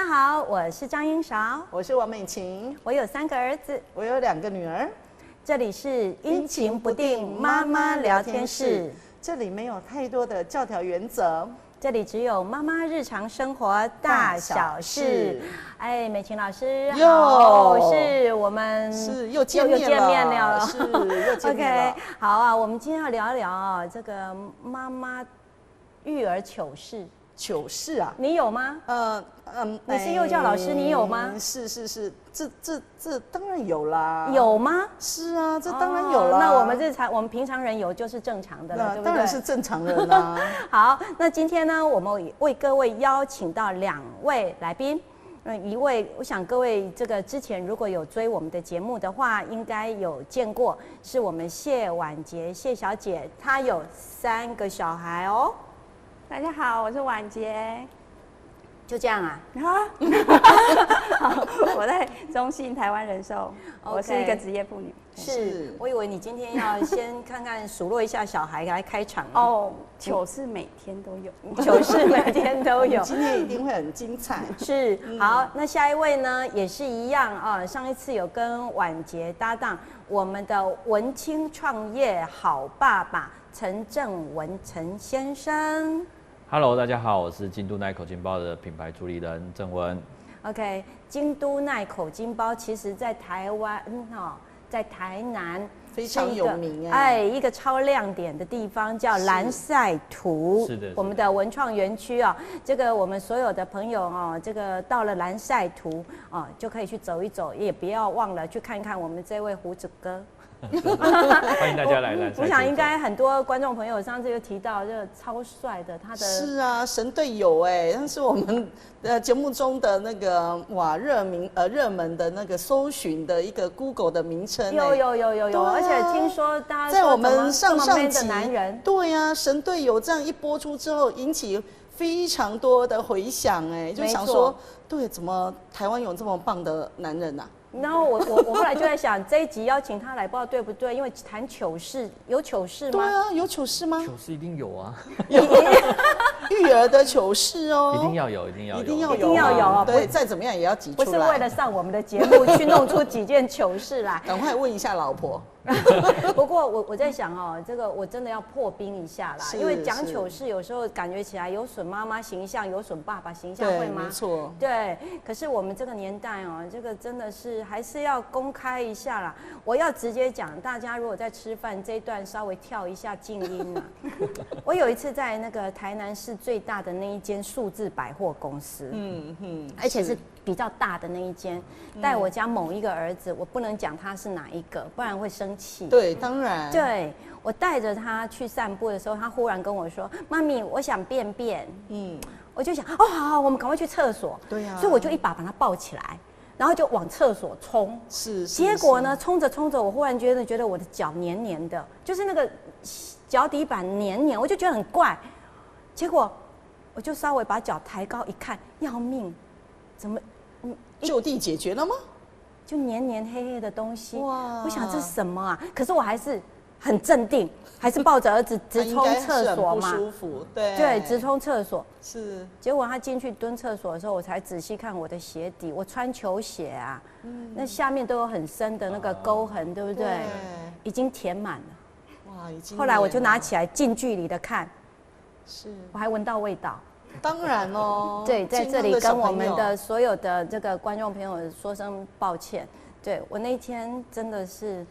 家好，我是张英韶，我是王美琴，我有3个儿子，我有2个女儿。这里是阴晴不定妈妈聊天室，这里没有太多的教条原则，这里只有妈妈日常生活大小事。哎，美琴老师好，是我们又见面了，是又见面了。OK， 好啊，我们今天要聊一聊这个妈妈育儿糗事。糗事啊？你有吗？你是幼教老师，你有吗？是，这当然有啦。有吗？是啊，这当然有啦。那我们平常人有就是正常的了，对不对？当然是正常人啦。好，那今天呢，我们为各位邀请到2位来宾。一位，我想各位这个之前如果有追我们的节目的话，应该有见过，是我们谢婉洁谢小姐，她有3个小孩哦。大家好，我是婉洁。就这样啊？好，我在中信台湾人寿，我是一个职业妇女。是，我以为你今天要先看看数落一下小孩来开场哦。糗事每天都有，糗事每天都有，今天一定会很精彩。是，好，那下一位呢也是一样啊，上一次有跟婉洁搭档，我们的文青创业好爸爸陈正文陈先生。Hello， 大家好，我是京都奈口金包的品牌主理人郑文。OK， 京都奈口金包其实在台湾在台南非常有名一个超亮点的地方叫蓝晒图。是的，我们的文创园区啊，这个我们所有的朋友哦，这个到了蓝晒图啊，就可以去走一走，也不要忘了去看看我们这位胡子哥。欢迎大家来蓝晒图。我想应该很多观众朋友上次就提到，这个超帅的他的。是啊，神队友哎，那是我们节目中的那个热门的那个搜寻的一个 Google 的名称。有，而且听说大家在我们上集男人，对啊，神队友这样一播出之后，引起非常多的回响哎，就想说，对，怎么台湾有这么棒的男人啊？然后我后来就在想，这一集邀请他来，不知道对不对？因为谈糗事，有糗事吗？对啊，有糗事吗？糗事一定有啊，育儿的糗事哦，一定要有啊！对，再怎么样也要挤出来。不是为了上我们的节目去弄出几件糗事来，赶快问一下老婆。不过我在想哦，这个我真的要破冰一下啦，因为讲糗事有时候感觉起来有损妈妈形象，有损爸爸形象，会吗？没错。对，可是我们这个年代哦，这个真的是还是要公开一下啦。我要直接讲，大家如果在吃饭这一段稍微跳一下静音啦。我有一次在那个台南市最大的那一间数字百货公司，而且是比较大的那一间，带我家某一个儿子，我不能讲他是哪一个，不然会生气。对，当然。对，我带着他去散步的时候，他忽然跟我说：“妈咪，我想便便。”我就想，哦，好，我们赶快去厕所。对呀。所以我就一把他抱起来，然后就往厕所冲。是。结果呢，冲着，我忽然觉得我的脚黏黏的，就是那个脚底板黏黏，我就觉得很怪。结果我就稍微把脚抬高一看，要命，怎么？就地解决了吗？就黏黏黑黑的东西，哇！我想这是什么啊？可是我还是很镇定，还是抱着儿子直冲厕所嘛。不舒服，对，直冲厕所。是。结果他进去蹲厕所的时候，我才仔细看我的鞋底，我穿球鞋啊，那下面都有很深的那个沟痕，对不对？已经填满了。哇，已经。后来我就拿起来近距离的看，是我还闻到味道。当然哦，对，在这里跟我们的所有的这个观众朋友说声抱歉。对，我那一天真的是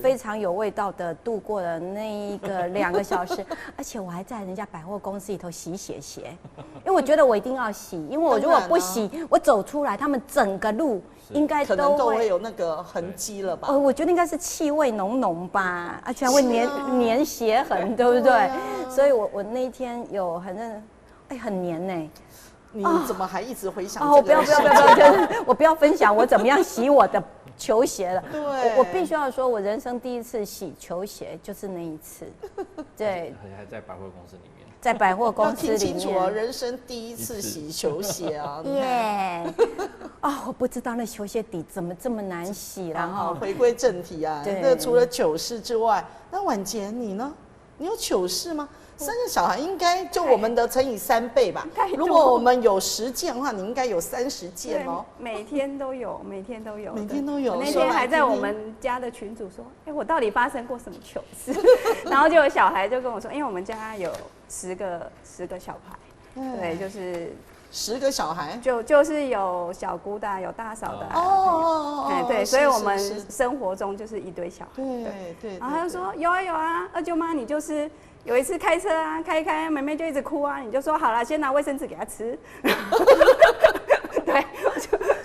非常有味道的度过了那一个2个小时，而且我还在人家百货公司里头洗鞋，因为我觉得我一定要洗，因为我如果不洗，我走出来，他们整个路应该都会有那个痕迹了吧？我觉得应该是气味浓吧，而且还会粘鞋痕，对不对？所以我那一天有很黏呢。你怎么还一直回想？不要，我不要分享我怎么样洗我的球鞋了。对，我必须要说，我人生第一次洗球鞋就是那一次。对，还在百货公司里面。在百货公司里面。要听清楚哦，人生第一次洗球鞋啊！耶！我不知道那球鞋底怎么这么难洗了哈。回归正题啊，那除了糗事之外，那婉洁你呢？你有糗事吗？生个小孩应该就我们的乘以3倍吧太。多如果我们有10件的话，你应该有30件哦。每天都有，每天都有，每天都有。我那天还在我们家的群组说，我到底发生过什么糗事？然后就有小孩就跟我说，因为我们家有10个小孩，对，就是10个小孩，就是有小姑的，有大嫂的，对，所以我们生活中就是一堆小孩，对。然后他就说有啊，二舅妈你就是有一次开车啊，开一开，妹妹就一直哭啊，你就说好了，先拿卫生纸给她吃。对，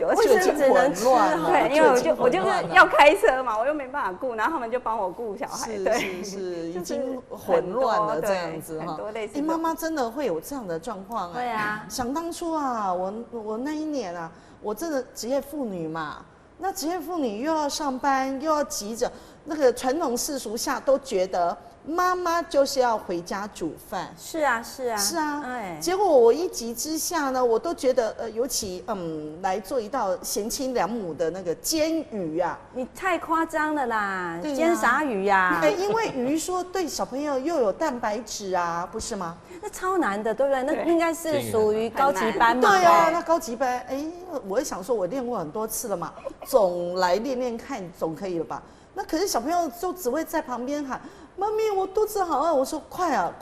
卫生纸能吃，对，因为我就是要开车嘛，我又没办法顾，然后他们就帮我顾小孩，对，是，已经混乱了这样子哈。妈妈真的会有这样的状况对啊。想当初啊，我那一年啊，我真的职业妇女嘛，那职业妇女又要上班，又要急着，那个传统世俗下都觉得。妈妈就是要回家煮饭，是啊，结果我一急之下呢，我都觉得尤其来做一道贤妻良母的那个煎鱼啊，你太夸张了啦，煎啥鱼呀？因为鱼说对小朋友又有蛋白质啊，不是吗？那超难的，对不对？那应该是属于高级班嘛。对啊，那高级班，我也想说，我练过很多次了嘛，总来练练看，总可以了吧？那可是小朋友就只会在旁边喊。妈咪，我肚子好饿。我说快了，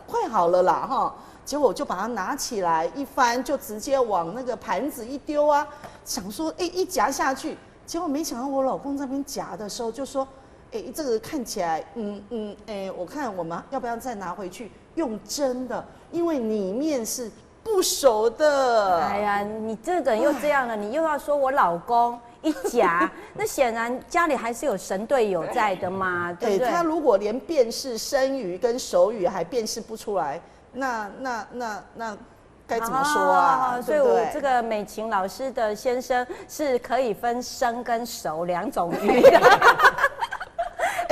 快好了啦哈。结果我就把它拿起来一翻，就直接往那个盘子一丢啊，想说一夹下去。结果没想到我老公这边夹的时候就说，这个看起来，我看我们要不要再拿回去用蒸的，因为里面是不熟的。哎呀，你这个人又这样了，你又要说我老公。一夹，那显然家里还是有神队友在的嘛，对不对？他如果连辨识生鱼跟熟鱼还辨识不出来，那该怎么说啊？所以我这个美琴老师的先生是可以分生跟熟2种鱼的。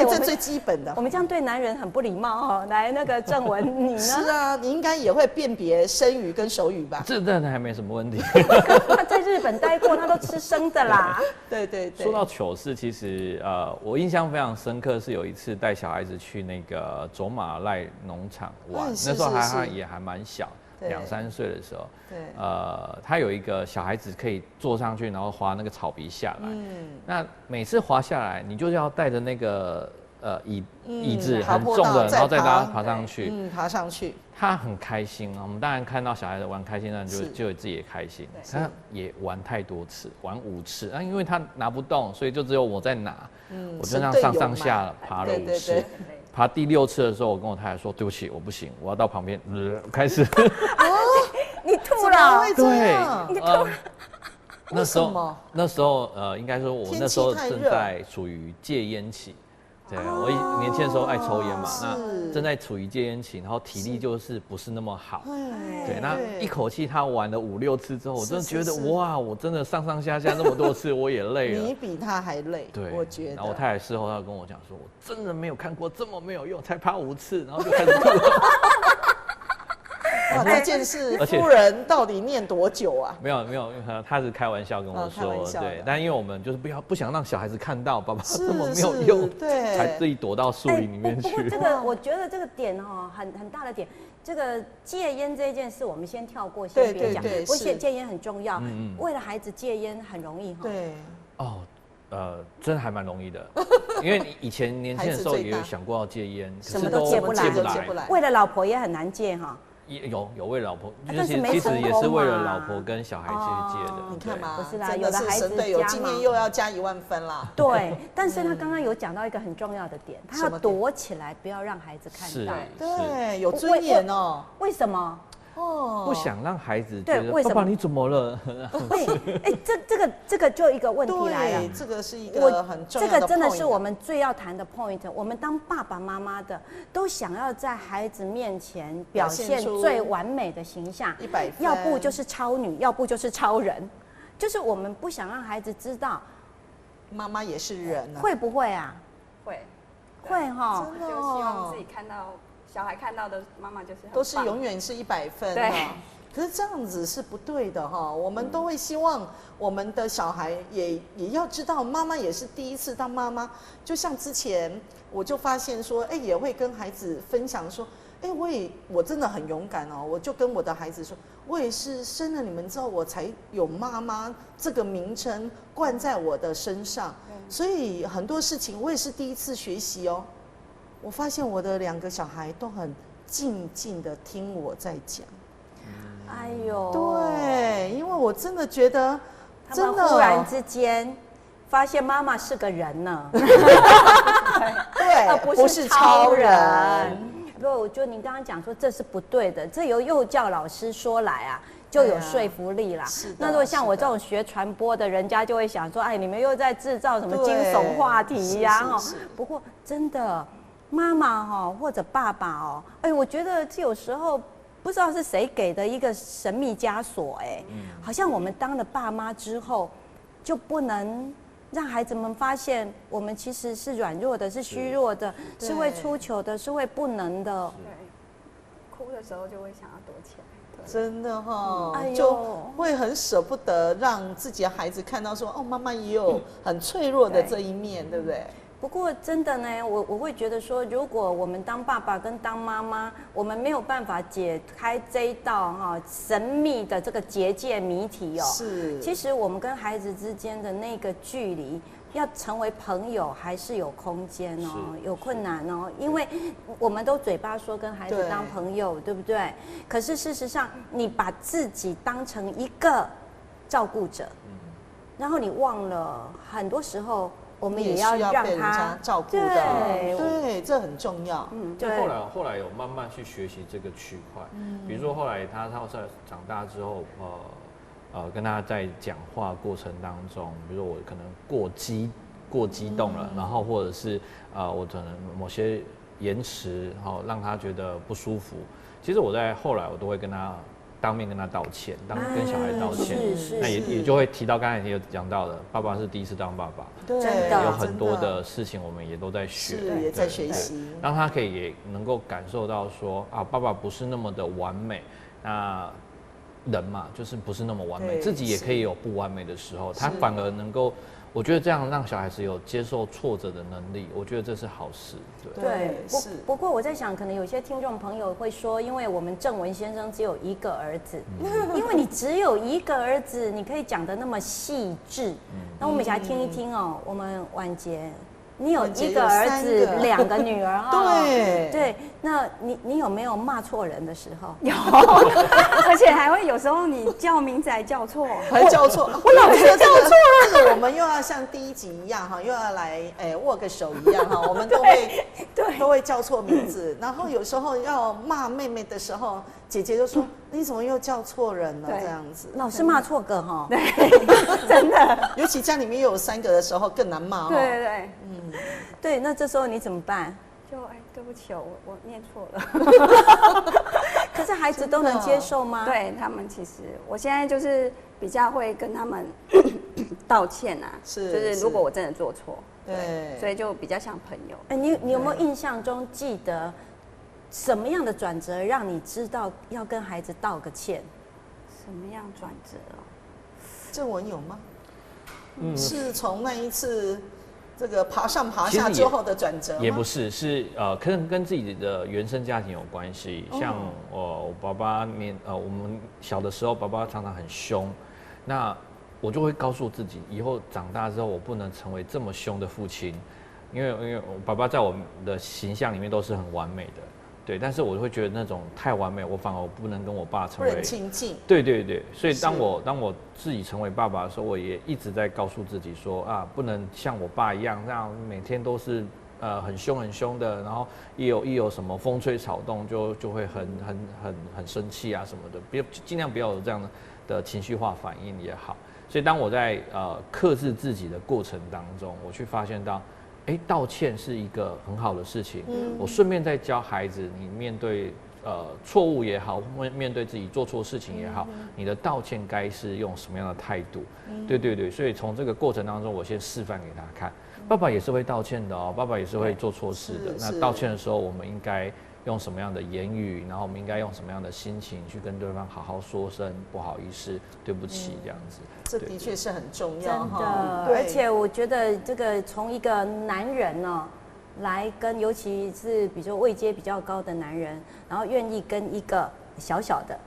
这最基本的。我们这样对男人很不礼貌哦。来，那个正文，你呢？是啊，你应该也会辨别生鱼跟熟鱼吧？这还没什么问题。他在日本待过，他都吃生的啦。对。说到糗事，其实我印象非常深刻，是有一次带小孩子去那个走马濑农场玩，那时候他也还蛮小。2、3岁的时候，他有一个小孩子可以坐上去，然后滑那个草皮下来。那每次滑下来，你就要带着那个椅子很重的，然后再让他爬上去。爬上去。他很开心啊，我们当然看到小孩子玩开心，那就自己也开心。他也玩太多次，玩5次。因为他拿不动，所以就只有我在拿。我就这样上下爬了5次。爬第6次的时候，我跟我太太说：“对不起，我不行，我要到旁边开始。”你吐了？对，你吐。那时候应该说我那时候正在处于戒烟期。对，我年轻的时候爱抽烟嘛，那正在处于戒烟期，然后体力就是不是那么好。对，那一口气他玩了5、6次之后，我真的觉得哇，我真的上下那么多次，我也累了。你比他还累，对，我觉得。然后我太太事后她跟我讲说，我真的没有看过这么没有用，才爬5次，然后就开始吐了。哇，这件事夫人到底念多久啊？没有，他是开玩笑跟我说，对，但因为我们就是不想让小孩子看到爸爸这么没有用，对，才自己躲到树林里面去。不过这个我觉得这个点很大的点，这个戒烟这件事我们先跳过，先别讲。不过戒烟很重要，为了孩子戒烟很容易哈。对。真的还蛮容易的，因为你以前年轻的时候也有想过要戒烟，什么都戒不来，为了老婆也很难戒哈。有为了老婆，其实也是为了老婆跟小孩去戒的。你看嘛，不是啦，有的孩子今年又要加1万分啦。对，但是他刚刚有讲到一个很重要的点，他要躲起来，不要让孩子看到。对，有尊严哦。为什么？不想让孩子觉得爸爸你怎么了？这个就一个问题来了。这个是一个很重要的 point。这个真的是我们最要谈的 point。我们当爸爸妈妈的都想要在孩子面前表现最完美的形象，100分，要不就是超女，要不就是超人，就是我们不想让孩子知道妈妈也是人啊。会不会啊？会哈，就希望自己看到小孩看到的妈妈就是都是永远是100分。对。可是这样子是不对的哈，我们都会希望我们的小孩也要知道，妈妈也是第一次当妈妈。就像之前我就发现说，也会跟孩子分享说，我真的很勇敢哦，我就跟我的孩子说，我也是生了你们之后，我才有妈妈这个名称冠在我的身上，所以很多事情我也是第一次学习哦。我发现我的2个小孩都很静静的听我在讲。哎呦，对，因为我真的觉得，他们忽然之间发现妈妈是个人呢，对，不是超人。不，我觉得您刚刚讲说这是不对的，这由幼教老师说来啊，就有说服力啦。那如果像我这种学传播的，人家就会想说，你们又在制造什么惊悚话题呀？不过真的，妈妈或者爸爸我觉得有时候。不知道是谁给的一个神秘枷锁，好像我们当了爸妈之后，就不能让孩子们发现我们其实是软弱的，是虚弱的，是会出糗的，是会不能的。对，哭的时候就会想要躲起来。真的就会很舍不得让自己的孩子看到说，妈妈也有很脆弱的这一面，对不对？不过真的呢，我会觉得说，如果我们当爸爸跟当妈妈，我们没有办法解开这一道神秘的这个结界谜题是，其实我们跟孩子之间的那个距离，要成为朋友还是有空间有困难因为我们都嘴巴说跟孩子当朋友，对不对？可是事实上，你把自己当成一个照顾者，然后你忘了很多时候。我们也要让被人家照顾的，对，这很重要。对。后来有慢慢去学习这个区块，比如说后来他在长大之后，跟他在讲话过程当中，比如说我可能过激动了，然后或者是我可能某些延迟，让他觉得不舒服。其实我在后来我都会跟他。当面跟他道歉，跟小孩道歉，那也就会提到刚才你有讲到的，爸爸是第一次当爸爸，对，有很多的事情我们也都在学，也在学习，让他可以也能够感受到说爸爸不是那么的完美，那人嘛就是不是那么完美，自己也可以有不完美的时候，他反而能够。我觉得这样让小孩子有接受挫折的能力，我觉得这是好事。对，不过我在想，可能有些听众朋友会说，因为我们正文先生只有1个儿子，因为你只有1个儿子，你可以讲得那么细致。那我们一起来听一听我们婉洁。你有1个儿子，2个女儿对，那你有没有骂错人的时候？有，而且还会有时候你叫名字还叫错，还叫错，我老是叫错了。我们又要像第1集一样又要来握个手一样我们都会叫错名字。然后有时候要骂妹妹的时候，姐姐就说你怎么又叫错人了这样子。老是骂错个对，真的，尤其家里面又有3个的时候更难骂对，对，那这时候你怎么办？就对不起我念错了。可是孩子都能接受吗？对他们，其实我现在就是比较会跟他们道歉就是如果我真的做错，对，所以就比较像朋友。你有没有印象中记得什么样的转折让你知道要跟孩子道个歉？什么样转折正文有吗？是从那一次。这个爬上爬下之后的转折吗？也不是，是可能跟自己的原生家庭有关系。像我爸爸我们小的时候，爸爸常常很凶，那我就会告诉自己，以后长大之后，我不能成为这么凶的父亲，因为我爸爸在我的形象里面都是很完美的。对，但是我会觉得那种太完美，我反而不能跟我爸成为不能亲近。对，所以当我自己成为爸爸的时候，我也一直在告诉自己说不能像我爸一样，这样每天都是很凶的，然后一有什么风吹草动就会很生气啊什么的，尽量不要有这样的情绪化反应也好。所以当我在克制自己的过程当中，我去发现到。道歉是一个很好的事情。我顺便在教孩子，你面对错误也好，面对自己做错事情也好，你的道歉该是用什么样的态度？对，所以从这个过程当中，我先示范给他看。爸爸也是会道歉的爸爸也是会做错事的。那道歉的时候，我们应该用什么样的言语，然后我们应该用什么样的心情去跟对方好好说声不好意思、对不起这样子。这的确是很重要，真的。而且我觉得这个从一个男人哦来跟，尤其是比如说位阶比较高的男人，然后愿意跟一个小小的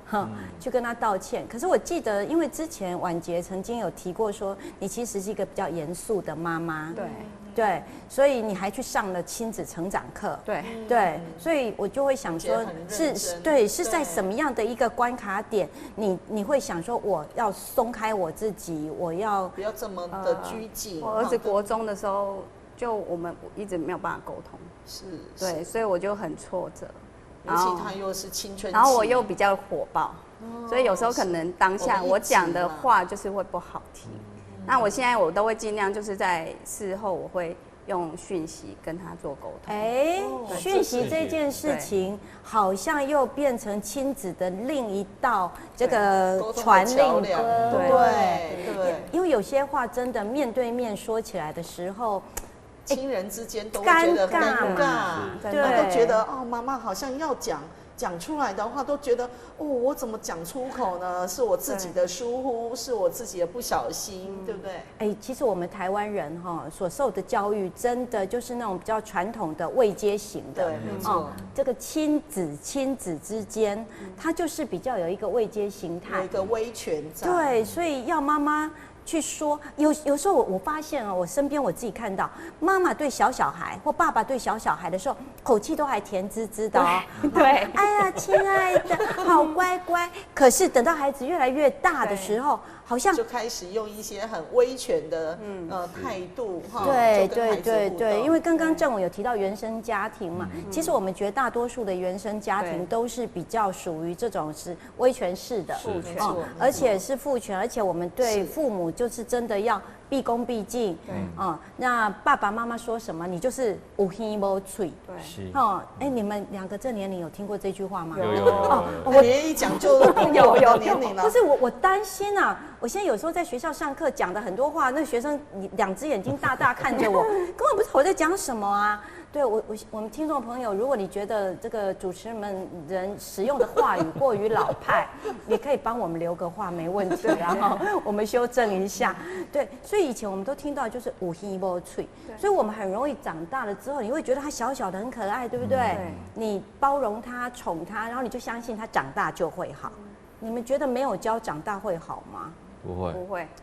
去跟他道歉。可是我记得，因为之前婉洁曾经有提过说，你其实是一个比较严肃的妈妈，对，所以你还去上了亲子成长课，对，所以我就会想说，是在什么样的一个关卡点，你会想说，我要松开我自己，我要不要这么的拘谨。我儿子国中的时候，就我们一直没有办法沟通，对，所以我就很挫折。尤其他又是青春期，然后我又比较火爆，所以有时候可能当下我讲的话就是会不好听。那我现在我都会尽量就是在事后我会用讯息跟他做沟通。讯息这件事情好像又变成亲子的另一道这个传令歌，对，因为有些话真的面对面说起来的时候。亲人之间都会觉得尴尬，那都觉得哦，妈妈好像要讲出来的话，都觉得哦，我怎么讲出口呢？是我自己的疏忽，是我自己的不小心，对不对？其实我们台湾人所受的教育，真的就是那种比较传统的位阶型的，对，没错。这个亲子之间，它就是比较有一个位阶形态，有一个威权在。对，所以要妈妈去说，有时候我发现我身边我自己看到妈妈对小孩或爸爸对小孩的时候，口气都还甜滋滋的对，哎呀，亲爱的，好乖乖。可是等到孩子越来越大的时候，好像就开始用一些很威权的态度对，因为刚刚郑文有提到原生家庭嘛，其实我们绝大多数的原生家庭都是比较属于这种是威权式的，而且是父权，而且我们对父母就是真的要毕恭毕敬，那爸爸妈妈说什么，你就是有耳无嘴，对，你们两个这年龄有听过这句话吗？有，我一讲就有年龄了。不是我担心啊，我现在有时候在学校上课讲的很多话，那学生两只眼睛大大看着我，根本不知道我在讲什么啊。对我们听众朋友，如果你觉得这个主持人使用的话语过于老派，你可以帮我们留个话，没问题，然后我们修正一下。对，所以以前我们都听到就是有耳无嘴，所以我们很容易长大了之后，你会觉得他小小的很可爱，对不对？你包容他、宠他，然后你就相信他长大就会好。你们觉得没有教长大会好吗？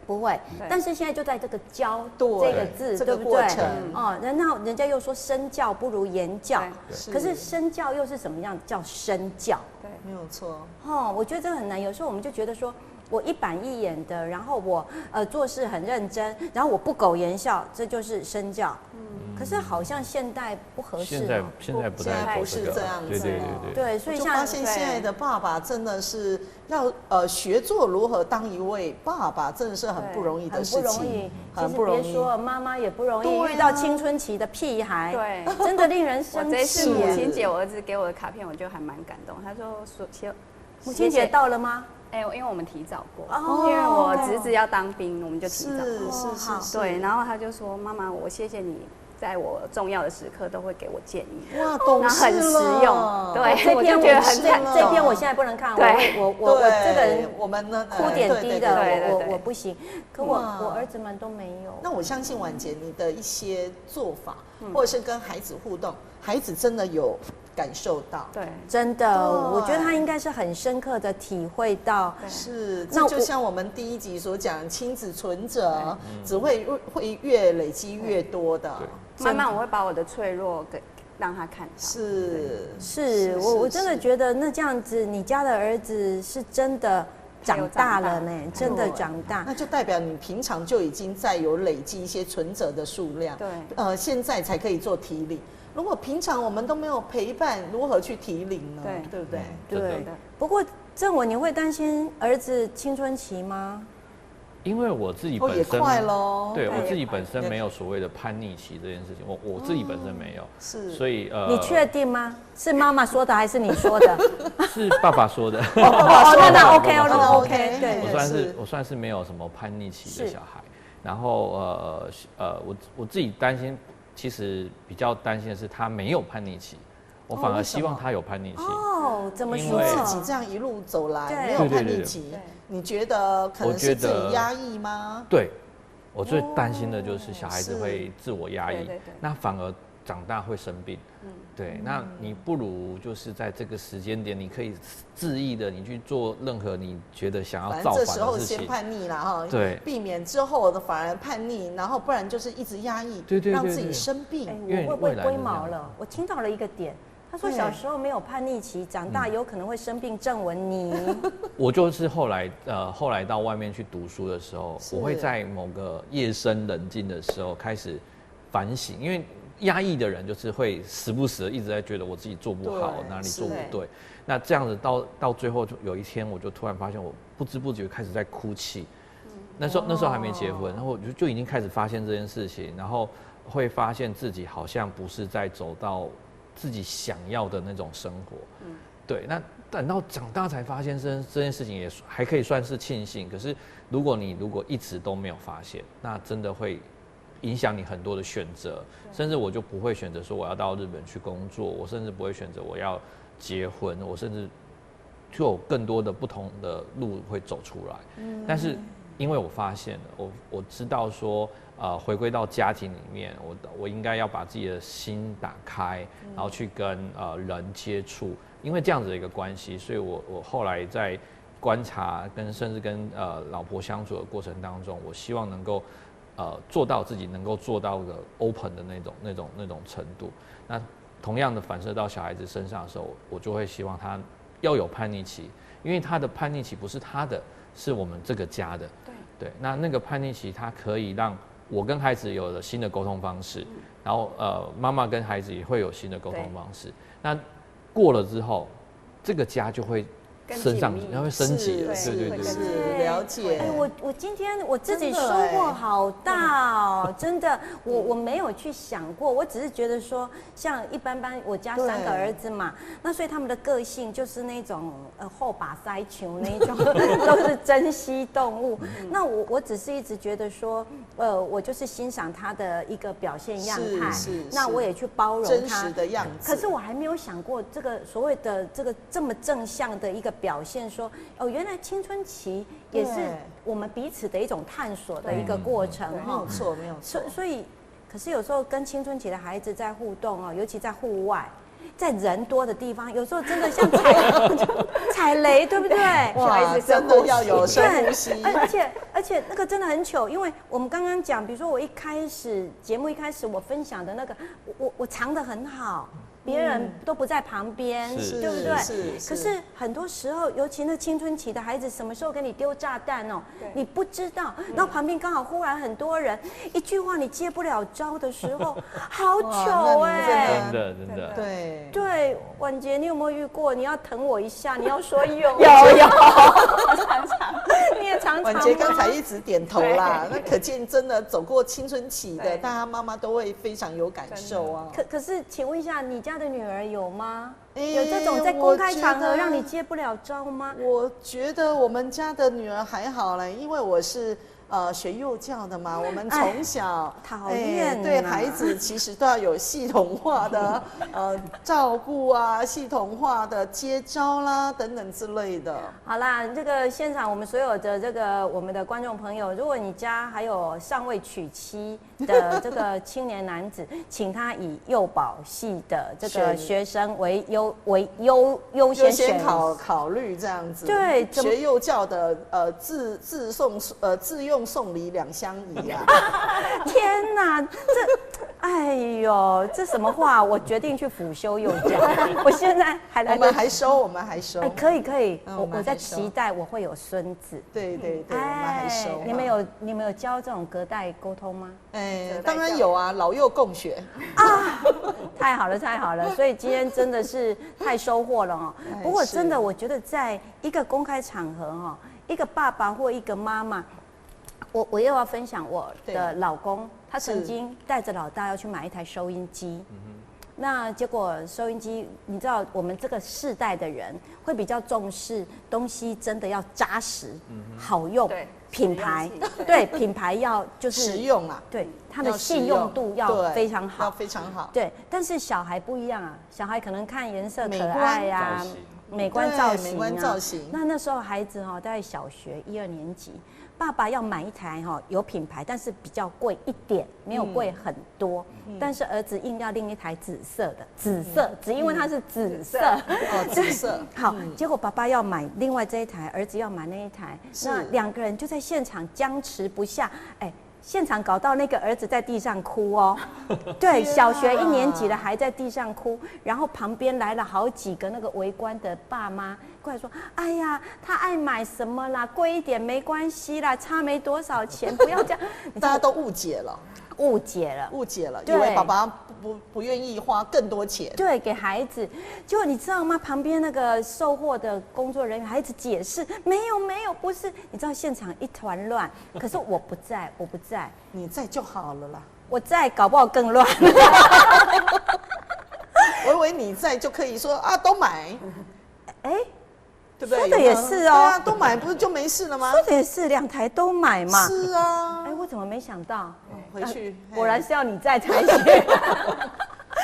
不会，但是现在就在这个教这个字，对不对？然后人家又说身教不如言教，可是身教又是什么样？叫身教，对，没有错。我觉得这很难。有时候我们就觉得说，我一板一眼的，然后我做事很认真，然后我不苟言笑，这就是身教。可是好像现代不合适，现在不太是这样子，对，所以就发现现在的爸爸真的是要学做如何当一位爸爸，真的是很不容易的事情，很不容易。其实别说妈妈也不容易，遇到青春期的屁孩，对，真的令人生气。我这次母亲节，我儿子给我的卡片，我就还蛮感动。他说母亲节到了吗？因为我们提早过，因为我侄子要当兵，我们就提早过。是，对，然后他就说：“妈妈，我谢谢你。”在我重要的时刻都会给我建议，哇，懂事了，很实用。对，这篇我觉得很感动。这篇我现在不能看，我这个人我们呢哭点低的，我不行。可我儿子们都没有。那我相信婉洁你的一些做法，或者是跟孩子互动，孩子真的有感受到，对，真的，我觉得他应该是很深刻的体会到。是，这就像我们第一集所讲，亲子存折只会越累积越多的。慢慢我会把我的脆弱给让他看到。是，我真的觉得那这样子，你家的儿子是真的长大了呢，真的长大，那就代表你平常就已经在有累积一些存折的数量。对，现在才可以做提领。如果平常我们都没有陪伴，如何去提领呢？对不对？对。不过郑文，你会担心儿子青春期吗？因为我自己本身也快咯，对我自己本身没有所谓的叛逆期这件事情，我自己本身没有，是，所以你确定吗？是妈妈说的还是你说的？是爸爸说的。那 OK 哦，那 OK， 对，我算是没有什么叛逆期的小孩，然后我自己担心，其实比较担心的是他没有叛逆期。我反而希望他有叛逆期。哦，怎么说？自己这样一路走来没有叛逆期，你觉得可能是自己压抑吗？对，我最担心的就是小孩子会自我压抑，那反而长大会生病。对，那你不如就是在这个时间点，你可以恣意的你去做任何你觉得想要造反的事情。这时候先叛逆啦哈，对，避免之后的反而叛逆，然后不然就是一直压抑，对，让自己生病。我会不会龟毛了？我听到了一个点。他说小时候没有叛逆期，长大有可能会生病。正文你，我就是后来到外面去读书的时候，我会在某个夜深人静的时候开始反省，因为压抑的人就是会时不时的一直在觉得我自己做不好，哪里做不对。那这样子到最后，就有一天我就突然发现，我不知不觉开始在哭泣。那时候还没结婚，然后我就已经开始发现这件事情，然后会发现自己好像不是在走到自己想要的那种生活。对。那等到长大才发现这件事情也还可以算是庆幸。可是如果一直都没有发现，那真的会影响你很多的选择，甚至我就不会选择说我要到日本去工作，我甚至不会选择我要结婚，我甚至就有更多的不同的路会走出来。但是因为我发现了，我知道说，回归到家庭里面，我应该要把自己的心打开，然后去跟人接触，因为这样子的一个关系，所以我后来在观察甚至跟老婆相处的过程当中，我希望能够做到自己能够做到的 open 的那种程度。那同样的反射到小孩子身上的时候，我就会希望他要有叛逆期，因为他的叛逆期不是他的，是我们这个家的。对，那个叛逆期，他可以让我跟孩子有了新的沟通方式，然后妈妈跟孩子也会有新的沟通方式。那过了之后，这个家就会升上，然后会升级了。对，了解。我今天我自己收获好大哦，真的，我没有去想过，我只是觉得说，像一般我家3个儿子嘛，那所以他们的个性就是那种后把塞球那种，都是珍稀动物。那我只是一直觉得说，我就是欣赏他的一个表现样态，那我也去包容他真实的样子。可是我还没有想过这个所谓的这么正向的一个表现，说原来青春期也是我们彼此的一种探索的一个过程哈，没有错。所以，可是有时候跟青春期的孩子在互动尤其在户外，在人多的地方，有时候真的像踩雷，对不对？哇，真的要有深呼吸。而且那个真的很糗，因为我们刚刚讲，比如说我节目一开始我分享的那个，我藏得很好。别人都不在旁边，对不对？可是很多时候，尤其那青春期的孩子，什么时候给你丢炸弹你不知道。然后旁边刚好忽然很多人，一句话你接不了招的时候，好糗真的。对，婉洁，你有没有遇过？你要疼我一下，你要说有，常常，你也常常。婉洁刚才一直点头啦，那可见真的走过青春期的，大家妈妈都会非常有感受啊。可是，请问一下，你家的女儿有吗？有这种在公开场合让你接不了招吗？我觉得我们家的女儿还好嘞，因为我是学幼教的嘛，我们从小讨厌对孩子其实都要有系统化的照顾啊，系统化的接招啦等等之类的。好啦，这个现场我们所有的我们的观众朋友，如果你家还有尚未娶妻的这个青年男子，请他以幼保系的这个学生为优先考虑这样子。对，学幼教的自用送礼2相宜啊！天哪，哎呦，这什么话？我决定去辅修幼教。我现在还来，我们还收。可以，我在期待我会有孙子。对，我们还收。你们有教这种隔代沟通吗？当然有啊，老幼共学啊！太好了，所以今天真的是太收获了不过真的，我觉得在一个公开场合一个爸爸或一个妈妈。我又要分享我的老公，他曾经带着老大要去买一台收音机，那结果收音机，你知道我们这个世代的人会比较重视东西真的要扎实、好用，品牌，对品牌要就是实用啊，对它的信用度要非常好，要非常好。对，但是小孩不一样啊，小孩可能看颜色可爱呀、美观造型啊。那时候孩子大概小学1、2年级。爸爸要买一台有品牌，但是比较贵一点，没有贵很多。但是儿子硬要另一台紫色的，只因为它是紫色。紫色。好，结果爸爸要买另外这一台，儿子要买那一台，那2个人就在现场僵持不下。现场搞到那个儿子在地上哭哦，对，小学1年级的还在地上哭，然后旁边来了好几个那个围观的爸妈过来说：“哎呀，他爱买什么啦？贵一点没关系啦，差没多少钱，不要这样。”大家都误解了，以为爸爸不愿意花更多钱，对，给孩子。结果你知道吗？旁边那个售货的工作人员还一直解释，没有，不是。你知道现场一团乱，可是我不在，你在就好了啦。我在，搞不好更乱。我以为你在就可以说啊，都买，对不对？说的也是哦，对啊，都买不是就没事了吗？说的也是，2台都买嘛。是啊。我怎么没想到？回去果然是要你在才行。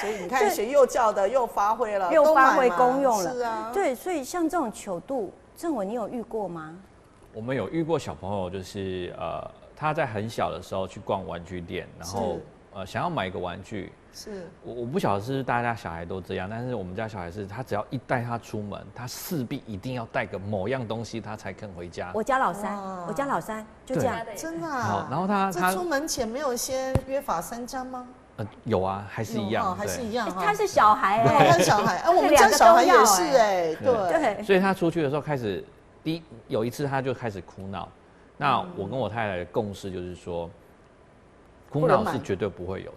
所以你看，学幼教的又发挥了，又发挥功用了。是啊。对，所以像这种糗度，政委你有遇过吗？我们有遇过小朋友，就是他在很小的时候去逛玩具店，然后想要买一个玩具。是我不晓得是大家小孩都这样，但是我们家小孩是，他只要一带他出门，他势必一定要带个某样东西，他才肯回家。我家老三就这样，真的啊。好，然后他出门前没有先约法3章吗？有啊，还是一样，还是一样。他是小孩他是小孩，我们家小孩也是对。所以他出去的时候开始，有一次他就开始哭闹。那我跟我太太的共识就是说，哭闹是绝对不会有的。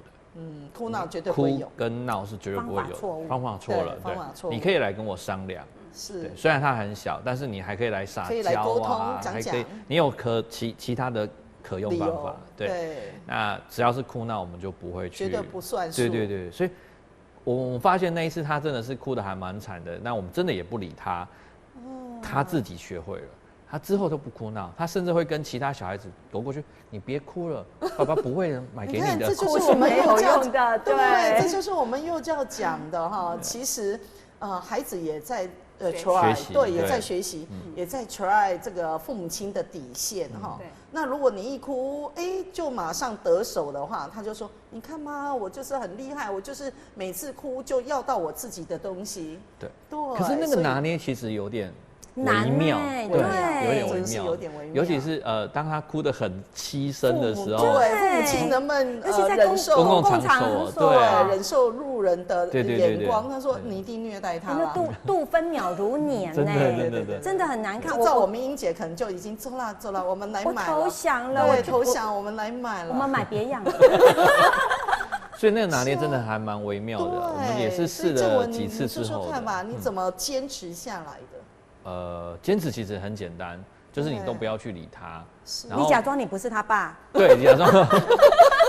哭闹绝对不会有，哭跟闹是绝对不会有的，方法错了，对，你可以来跟我商量，是，虽然他很小，但是你还可以来撒娇啊，还可以，你有其他的可用方法，对，那只要是哭闹，我们就不会去，绝对不算数，对，所以我发现那一次他真的是哭得还蛮惨的，那我们真的也不理他，他自己学会了。他之后都不哭闹，他甚至会跟其他小孩子走过去，你别哭了，爸爸不会买给你的。这就是我们幼教的，对，这就是我们幼教讲的哈。其实，孩子也在try，对，也在学习，也在 try 这个父母亲的底线哈。那如果你一哭，就马上得手的话，他就说：“你看嘛，我就是很厉害，我就是每次哭就要到我自己的东西。”对。可是那个拿捏其实有点微妙，对，有点微妙，尤其是当他哭得很凄声的时候，对，父母亲能不能忍受公共场所，对，忍受路人的眼光？他说你一定虐待他了，度分秒如年呢，真的很难看。照我们英姐可能就已经走了，我们来买了，我投降了，对，投降，我们来买了，我们买别样。所以那个拿捏真的还蛮微妙的，我们也是试了几次之后。你说说看吧，你怎么坚持下来的？坚持其实很简单，就是你都不要去理他。你假装你不是他爸。对，假装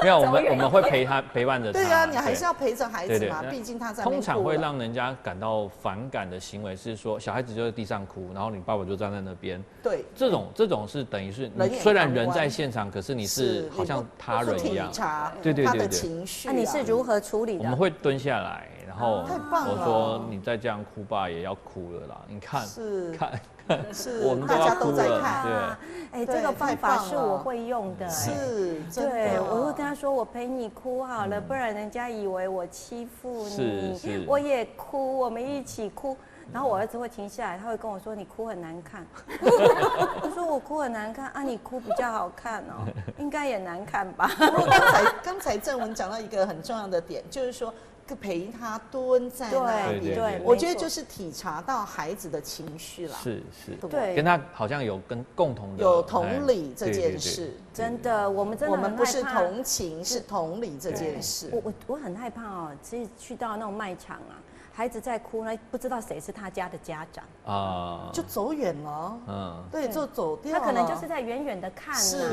没有，我们会陪伴着他。对啊，你还是要陪着孩子嘛，毕竟他在。通常会让人家感到反感的行为是说，小孩子就在地上哭，然后你爸爸就站在那边。对，这种是等于是你虽然人在现场，可是你是好像他人一样。对，他的情绪。那你是如何处理的？我们会蹲下来。然后我说：“你再这样哭，爸也要哭了啦！你看，看，我们大家都在看。这个方法是我会用的。是，对，我会跟他说：我陪你哭好了，不然人家以为我欺负你。我也哭，我们一起哭。然后我儿子会停下来，他会跟我说：你哭很难看。我说我哭很难看啊，你哭比较好看哦，应该也难看吧？刚才正文讲到一个很重要的点，就是说。”陪他蹲在那里，对，我觉得就是体察到孩子的情绪啦，是，对，跟他好像有共同的有同理这件事，真的，我们真的我们不是同情，是同理这件事。我很害怕哦，其实去到那种卖场啊，孩子在哭呢，不知道谁是他家的家长啊，就走远了。对，就走掉了。他可能就是在远远的看，是。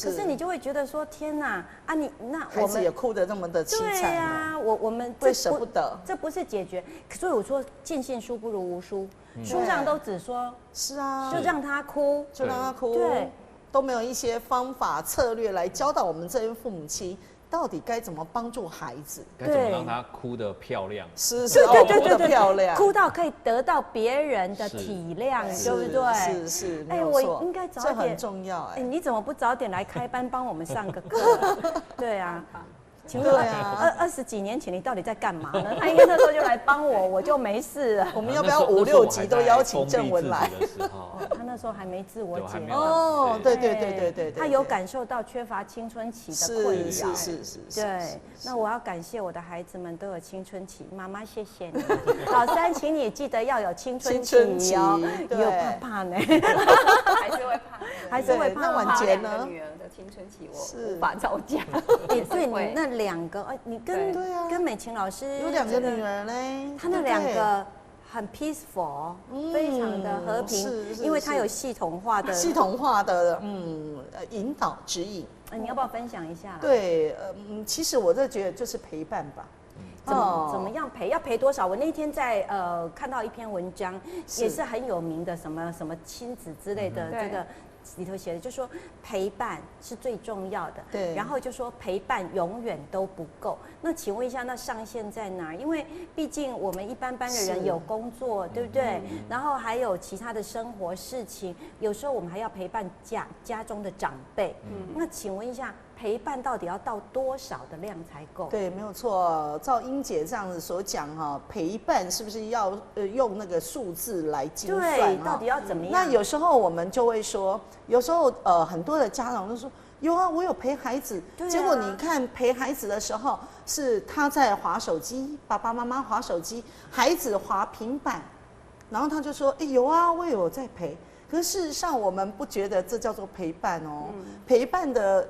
可是你就会觉得说，天哪啊，那孩子也哭得那么的凄惨。对呀，我们会舍不得，这不是解决。所以我说，尽信书不如无书。书上都只说，是啊，就让他哭，就让他哭，对，都没有一些方法策略来教导我们这些父母亲。到底该怎么帮助孩子？该怎么让他哭得漂亮？是，哭得漂亮，哭到可以得到别人的体谅，对不对？是，哎，我应该早点，这很重要。哎，你怎么不早点来开班帮我们上个课？对啊。请问20几年前你到底在干嘛呢？他应该那时候就来帮我，我就没事了。我们要不要5、6集都邀请郑文来？他那时候还没自我解放。哦，对，他有感受到缺乏青春期的困扰。是。对，那我要感谢我的孩子们都有青春期，妈妈谢谢你。老三，请你记得要有青春期哦。有怕呢？还是会怕，还是会怕。那婉洁呢？女儿的青春期我无法招架。对，你那2个，你跟美琴老师有2个女儿嘞，她那2个很 peaceful， 非常的和平，因为她有系统化的引导指引。你要不要分享一下？对，其实我觉得就是陪伴吧。怎么样陪？要陪多少？我那天在看到一篇文章，也是很有名的，什么亲子之类的，这个里头写的，就说陪伴是最重要的。对。然后就说陪伴永远都不够。那请问一下，那上限在哪？因为毕竟我们一般的人有工作，对不对？然后还有其他的生活事情，有时候我们还要陪伴家中的长辈。那请问一下，陪伴到底要到多少的量才够？对，没有错。照英姐这样子所讲哈，陪伴是不是要用那个数字来精算？对，到底要怎么样？那有时候我们就会说，有时候很多的家长都说，有啊，我有陪孩子。结果你看陪孩子的时候，是他在滑手机，爸爸妈妈滑手机，孩子滑平板，然后他就说，哎，有啊，我有在陪。可是事实上，我们不觉得这叫做陪伴哦。陪伴的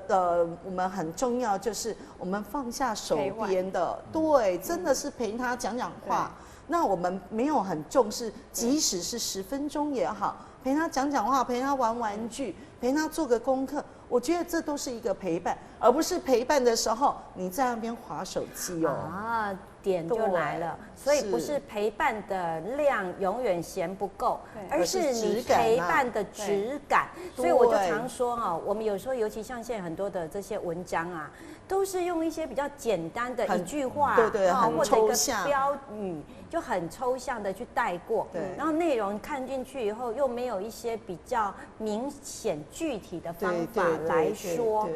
我们很重要，就是我们放下手边的，对，真的是陪他讲话。那我们没有很重视，即使是10分钟也好，陪他讲话，陪他玩玩具，陪他做个功课。我觉得这都是一个陪伴，而不是陪伴的时候你在那边滑手机哦。啊，点就来了，所以不是陪伴的量永远嫌不够，而是你陪伴的质感。所以我就常说啊，我们有时候尤其像现在很多的这些文章啊，都是用一些比较简单的一句话，对，很抽象，或者一个标语，就很抽象的去带过。然后内容看进去以后，又没有一些比较明显具体的方法来说。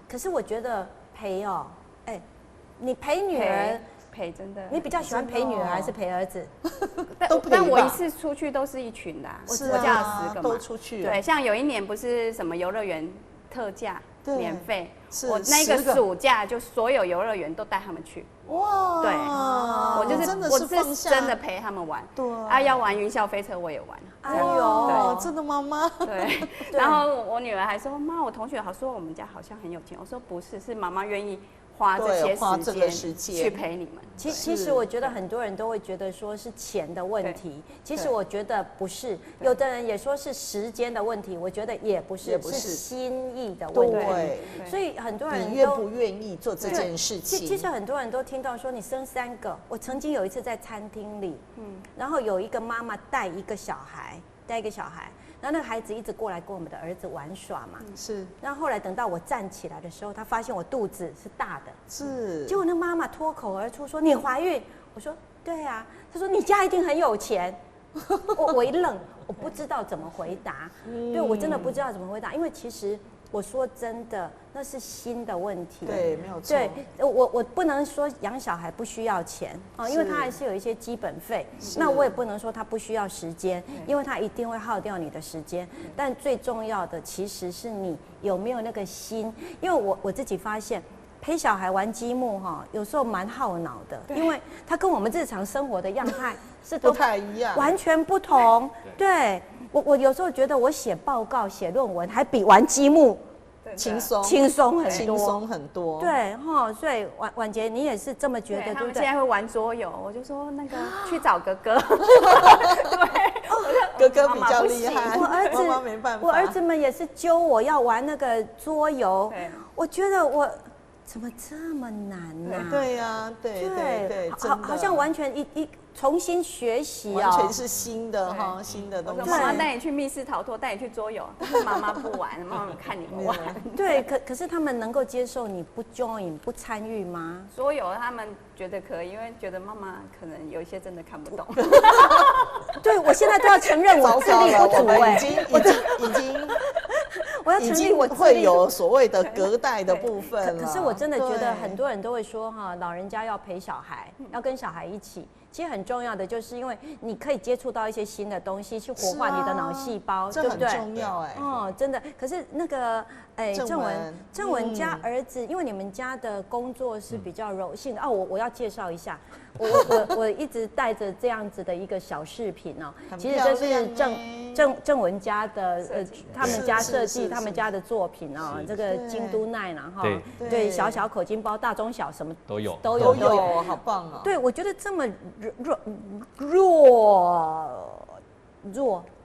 可是我觉得陪你陪女儿。陪真的，你比较喜欢陪女儿还是陪儿子？但我一次出去都是一群的，我家有10个嘛，都出去。对，像有一年不是什么游乐园特价免费，我那个暑假就所有游乐园都带他们去。哇，对，我是真的陪他们玩。对啊，要玩云霄飞车我也玩。哎呦，真的妈妈。对，然后我女儿还说，妈，我同学说我们家好像很有钱。我说不是，是妈妈愿意花这些时间去陪你们。其实我觉得很多人都会觉得说是钱的问题，其实我觉得不是，有的人也说是时间的问题，我觉得也不是，是心意的问题。所以很多人都你愿不愿意做这件事情？其实很多人都听到说你生3个，我曾经有一次在餐厅里，然后有一个妈妈带一个小孩，然后那个孩子一直过来跟我们的儿子玩耍嘛，是。然后后来等到我站起来的时候，他发现我肚子是大的，是。结果那妈妈脱口而出说：“你怀孕？”我说：“对啊。”他说：“你家一定很有钱。”我一愣，我不知道怎么回答。对，我真的不知道怎么回答，因为其实我说真的，那是心的问题。对，没有错。对，我不能说养小孩不需要钱啊，因为他还是有一些基本费。那我也不能说他不需要时间，因为他一定会耗掉你的时间。但最重要的其实是你有没有那个心，因为我自己发现。陪小孩玩积木有时候蛮耗脑的，因为他跟我们日常生活的样态是不太一样，完全不同。对，我有时候觉得我写报告、写论文还比玩积木轻松轻松很多。对哈，所以婉洁你也是这么觉得，对不对？现在会玩桌游，我就说那个去找哥哥，对，哥哥比较厉害，我儿子妈妈没办法。我儿子们也是揪我要玩那个桌游，我觉得我怎么这么难呢？对呀，对，好像完全重新学习完全是新的哈，新的东西。妈妈带你去密室逃脱，带你去桌游，但是妈妈不玩，妈妈看你们玩。对，可是他们能够接受你不 join 不参与吗？桌游他们觉得可以，因为觉得妈妈可能有一些真的看不懂。对，我现在都要承认我智力不足已经。我要承认我会有所谓的隔代的部分了。可是我真的觉得很多人都会说哈，老人家要陪小孩，要跟小孩一起。其实很重要的就是因为你可以接触到一些新的东西，去活化你的脑细胞，对不对？这很重要哦，真的。可是那个正文家儿子，因为你们家的工作是比较柔性的哦，我要介绍一下，我一直带着这样子的一个小饰品哦，其实这是正文家的他们家设计他们家的作品哦，这个京都奈啦哈，对，小小口巾包，大中小什么都有，好棒哦！对，我觉得这么弱，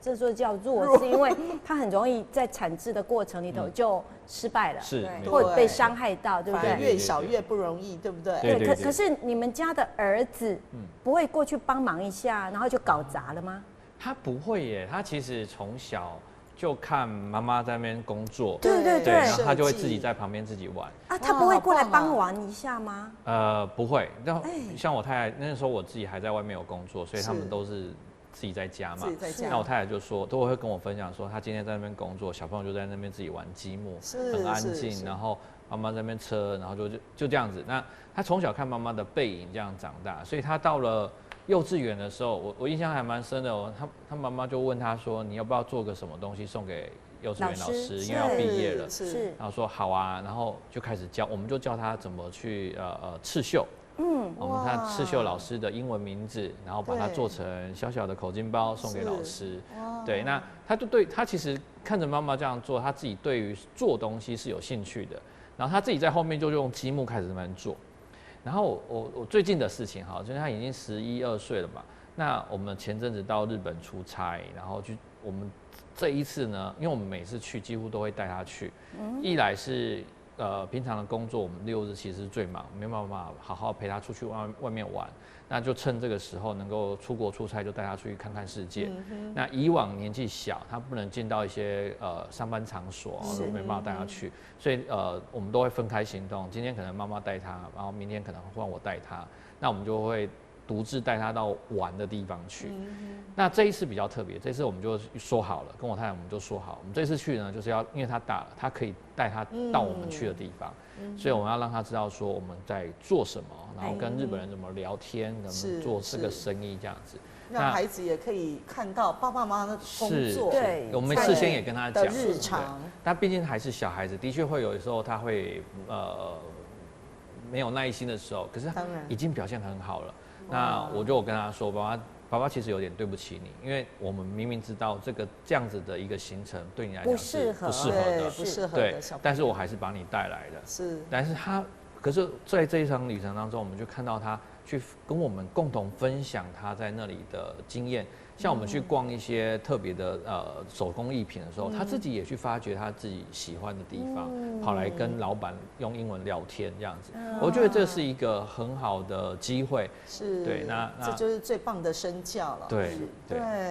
这说叫弱，是因为它很容易在产制的过程里头就失败了，是，或者被伤害到，对不对？越小越不容易，对不对？对。可是你们家的儿子不会过去帮忙一下，然后就搞砸了吗？他不会耶，他其实从小就看妈妈在那边工作，对，然后他就会自己在旁边自己玩。啊，他不会过来帮玩一下吗？不会。然后像我太太那时候，我自己还在外面有工作，所以他们都是自己在家嘛。那我太太就说，都会跟我分享说，她今天在那边工作，小朋友就在那边自己玩积木，很安静。然后妈妈在那边车，然后就这样子。那他从小看妈妈的背影这样长大，所以他到了幼稚园的时候，我印象还蛮深的哦。他妈妈就问他说：“你要不要做个什么东西送给幼稚园老师？因为要毕业了。”是。然后说好啊，然后就开始教，我们就教他怎么去刺绣。我们看刺绣老师的英文名字，然后把它做成小小的口巾包送给老师。对，那他其实看着妈妈这样做，他自己对于做东西是有兴趣的。然后他自己在后面就用积木开始慢慢做。然后我最近的事情哈，就是他已经11、12岁了嘛。那我们前阵子到日本出差，然后我们这一次呢，因为我们每次去几乎都会带他去，一来是平常的工作，我们6日其实是最忙，没办法好好陪他出去外面玩。那就趁这个时候能够出国出差，就带他出去看看世界。那以往年纪小，他不能进到一些上班场所，没办法带他去，所以我们都会分开行动。今天可能妈妈带他，然后明天可能换我带他。那我们就会独自带他到玩的地方去。那这一次比较特别，这次我们就说好了，跟我太太我们就说好，我们这次去呢，就是要因为他大了，他可以带他到我们去的地方。所以我们要让他知道说我们在做什么，然后跟日本人怎么聊天，怎么做这个生意这样子，让孩子也可以看到爸爸妈妈的工作。对，我们事先也跟他讲日常。但毕竟还是小孩子，的确会有的时候他会没有耐心的时候，可是他已经表现很好了。那我就跟他说，爸爸其实有点对不起你，因为我们明明知道这样子的一个行程对你来讲是不适合的，不适合的。对，但是我还是把你带来的。是，但是可是在这一场旅程当中，我们就看到他去跟我们共同分享他在那里的经验。像我们去逛一些特别的手工艺品的时候，他自己也去发掘他自己喜欢的地方，跑来跟老板用英文聊天这样子。我觉得这是一个很好的机会。是，对，那这就是最棒的身教了。对，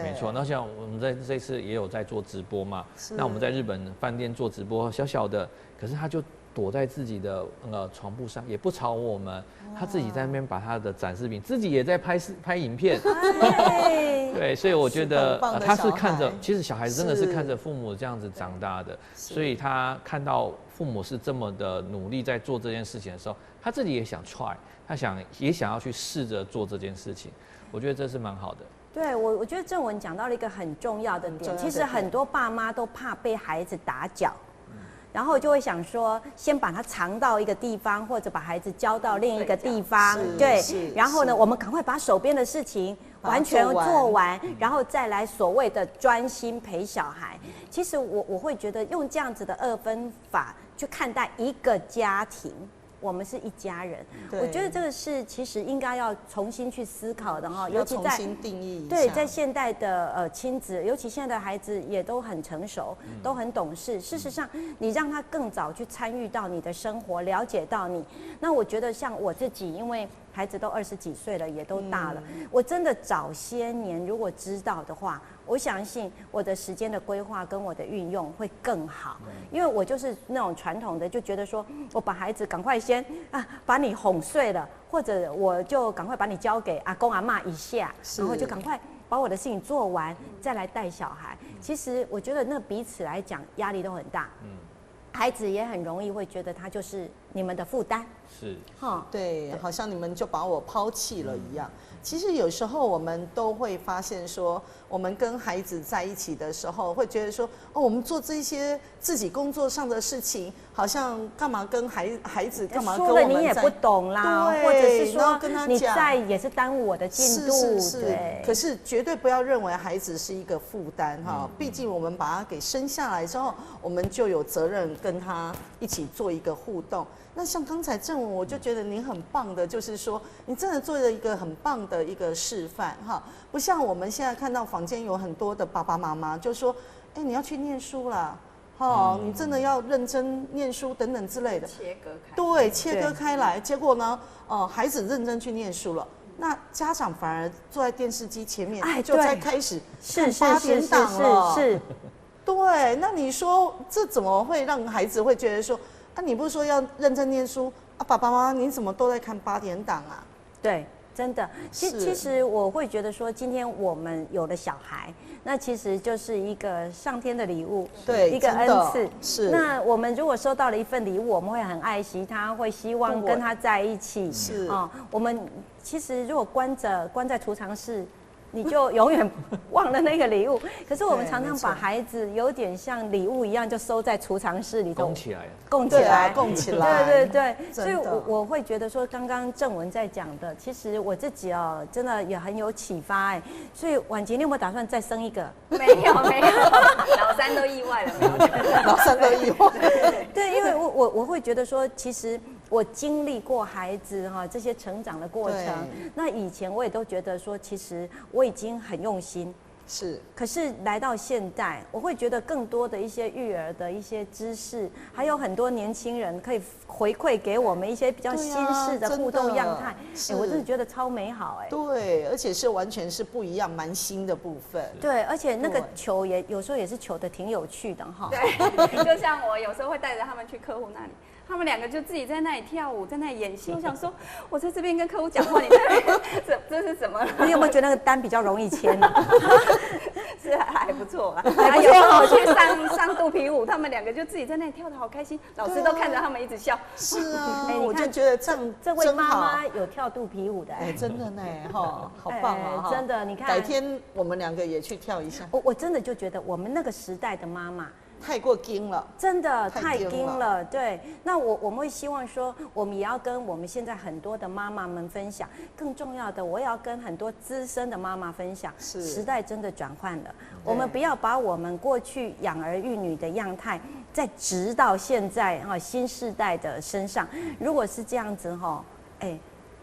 没错。那像我们在这次也有在做直播嘛，那我们在日本饭店做直播，小小的，可是他就躲在自己的床铺上，也不吵我们，他自己在那边把他的展示品，自己也在拍影片。对，所以我觉得他是看着，其实小孩子真的是看着父母这样子长大的，所以他看到父母是这么的努力在做这件事情的时候，他自己也想 try， 也想要去试着做这件事情，我觉得这是蛮好的。对，我觉得正文讲到了一个很重要的点，其实很多爸妈都怕被孩子打搅。然后就会想说，先把它藏到一个地方，或者把孩子交到另一个地方，对。然后呢，我们赶快把手边的事情完全做完，然后再来所谓的专心陪小孩。其实我会觉得用这样子的2分法去看待一个家庭。我们是一家人，我觉得这个是其实应该要重新去思考的哈，尤其在重新定义一下。对，在现代的亲子，尤其现在的孩子也都很成熟，都很懂事。事实上，你让他更早去参与到你的生活，了解到你。那我觉得像我自己，因为孩子都20几岁了，也都大了，我真的早些年如果知道的话，我相信我的时间的规划跟我的运用会更好，因为我就是那种传统的，就觉得说我把孩子赶快先把你哄睡了，或者我就赶快把你交给阿公阿嬷一下，然后就赶快把我的事情做完，再来带小孩。其实我觉得那彼此来讲压力都很大，孩子也很容易会觉得他就是你们的负担，是，对，好像你们就把我抛弃了一样。其实有时候我们都会发现说，我们跟孩子在一起的时候，会觉得说，哦，我们做这些自己工作上的事情，好像干嘛跟孩子干嘛跟我们说了你也不懂啦，或者是说跟他你在也是耽误我的进度，是。可是绝对不要认为孩子是一个负担哈，毕竟我们把他给生下来之后，我们就有责任跟他一起做一个互动。那像刚才正文，我就觉得你很棒的，就是说你真的做了一个很棒的一个示范哈，不像我们现在看到坊间有很多的爸爸妈妈就说，哎，你要去念书啦，你真的要认真念书等等之类的，切割开，对，切割开来，结果呢，孩子认真去念书了。那家长反而坐在电视机前面，就在开始看8点档了。是，对。那你说这怎么会让孩子会觉得说，你不是说要认真念书爸爸妈妈你怎么都在看8点档啊？对，真的。其实我会觉得说，今天我们有了小孩，那其实就是一个上天的礼物，对，一个恩赐。是。那我们如果收到了一份礼物，我们会很爱惜他，会希望跟他在一起。是我们其实如果关在储藏室，你就永远忘了那个礼物。可是我们常常把孩子有点像礼物一样，就收在储藏室里头，供起来，供起来。对。所以我会觉得说，刚刚正文在讲的，其实我自己真的也很有启发所以婉洁，你有没有打算再生一个？没有，老三都意外了，没有，老三都意外。对，因为我会觉得说，其实我经历过孩子这些成长的过程，那以前我也都觉得说，其实我已经很用心。是，可是来到现代，我会觉得更多的一些育儿的一些知识，还有很多年轻人可以回馈给我们一些比较新式的互动样态。我真的觉得超美好对，而且是完全是不一样，蛮新的部分。对，而且那个球也有时候也是球的挺有趣的哈。对，就像我有时候会带着他们去客户那里。他们2个就自己在那里跳舞，在那里演戏。我想说，我在这边跟客户讲话，你这是什么？你有没有觉得那个单比较容易签呢？是还不错啦。然后有时候去上肚皮舞，他们2个就自己在那里跳得好开心，老师都看着他们一直笑。是啊，我就觉得这位妈妈有跳肚皮舞的真的呢，好棒啊！真的，你看，改天我们2个也去跳一下。我真的就觉得我们那个时代的妈妈。太过精了，真的太精了。对，那我们会希望说，我们也要跟我们现在很多的妈妈们分享。更重要的，我也要跟很多资深的妈妈分享。时代真的转换了，我们不要把我们过去养儿育女的样态，再植到现在新世代的身上。如果是这样子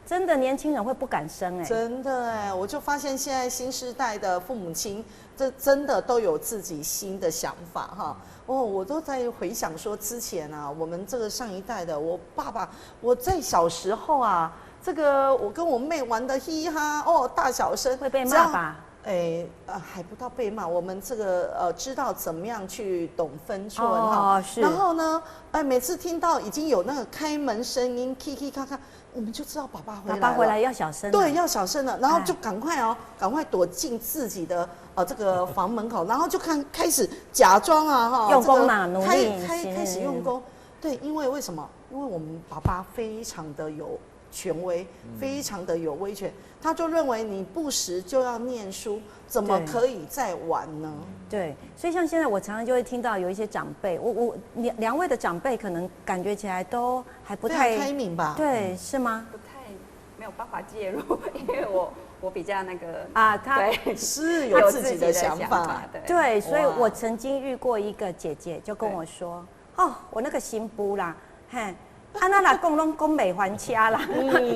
真的年轻人会不敢生真的我就发现现在新世代的父母亲，这真的都有自己新的想法我都在回想说之前我们这个上一代的，我爸爸我在小时候这个我跟我妹玩的嘻哈大小声会被骂吧？还不到被骂，我们这个知道怎么样去懂分寸是。然后呢，每次听到已经有那个开门声音，咔咔，我们就知道爸爸回来了。爸爸回来要小声。对，要小声了，然后就赶快躲进自己的这个房门口，然后就开始假装用功努力开始用功。对，因为为什么？因为我们爸爸非常的有权威，非常的有威权，他就认为你不时就要念书，怎么可以再玩呢？对，所以像现在我常常就会听到有一些长辈，2位的长辈可能感觉起来都还不太开明吧？对，是吗？不太没有办法介入，因为我比较那个他是有自己的想法，对，所以我曾经遇过一个姐姐就跟我说。哦，我那个心不啦，嘿。那啦，公拢公美还掐啦，